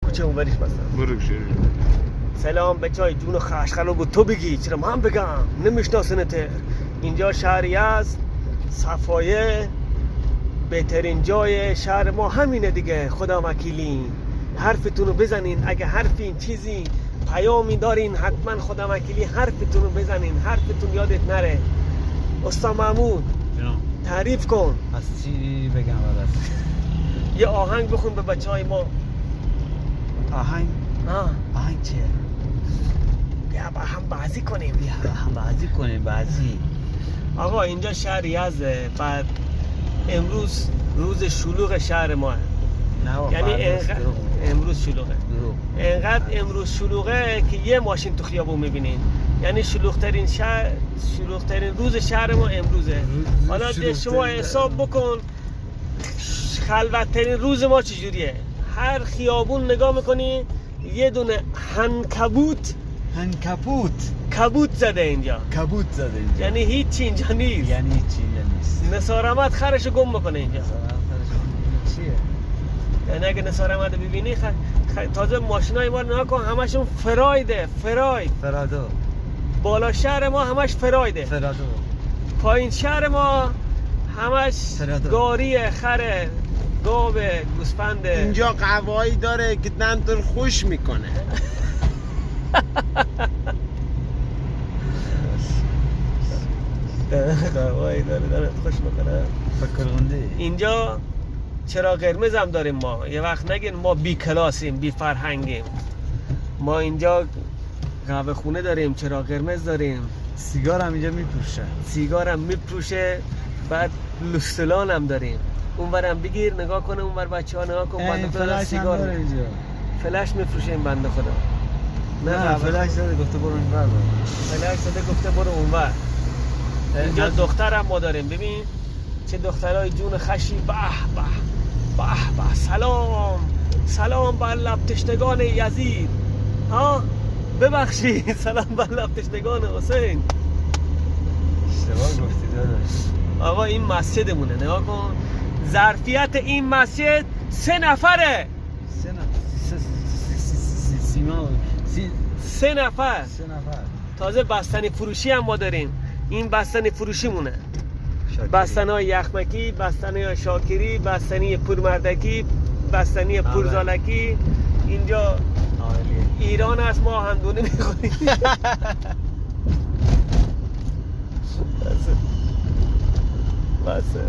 کوچه اونوریش مثلا. برو شروع. سلام بچهای جون خشخلو بود تو بگی چرا من بگم نمیشناسنته. اینجا شهری است صفایه، بهترین جای شهر ما همینه دیگه. خدا وکیلی حرفتون رو بزنین، اگه حرفی چیزی پیامی دارین حتما خدا وکیلی حرفتون رو بزنین، حرفتون یادت نره. استاد محمود تعریف کن. از چی بگم برات؟ یه آهنگ بخون به بچهای ما. آهنگ؟ آهنگ چیه؟ بیا با هم بازی کنیم. بیا هم بازی کنیم. بازی آقا اینجا شهر یزده، بعد امروز روز شلوغ شهر ما، یعنی امروز شلوغه. انقدر امروز شلوغه که یه ماشین تو خیابون میبینین. یعنی شلوغترین روز شهر ما امروزه. حالا شما حساب بکن خلوتترین روز ما چجوریه. هر خیابون نگاه میکنی یه دونه کبوت زده اینجا. یعنی هیچی اینجا نیست. نثار احمد خرشو گم بکنه اینجا. چیه؟ یعنی اگه نثار احمد ببینی تازه ماشینای ما نگاه کن همشون فرادو. بالا شهر ما همش فرایده. پایین شهر ما همش گاریه، خره، گاوه، گوسفنده. اینجا قوایی داره که دندون خوش میکنه. قوایی داره خوش میکنه. اینجا چرا قرمز هم داریم ما. یه وقت نگین ما بی کلاسیم، بی فرهنگیم. ما اینجا قهوه خونه داریم، چرا قرمز داریم، سیگار هم اینجا میپروشه. بعد لوستلان هم داریم. اونورم بگیر نگاه کنه، اونور بچه‌ها نگاه کن. بنده خدا سیگار فلش میفروشه این بنده خدا. نه فلش داده گفته برو اونور. فلش داده گفته برو اونور. اینجا دختر هم ما داریم. ببین چه دخترای جون خشی. به سلام بر لب تشنگان یزید. ها ببخشید سلام بر لب تشنگان حسین. اشتباه گفتی داداش. آقا این مسجدمونه نگاه کن. ظرفیت این مسجد 3 نفره. 3 نفر. تازه بستنی فروشی هم ما داریم. این بستنی فروشی مونه. بستنی یخمکی، بستنی شاکری، بستنی پورمردکی، بستنی پورزالکی. اینجا ایران است، ما هندونه میخوریم. بسه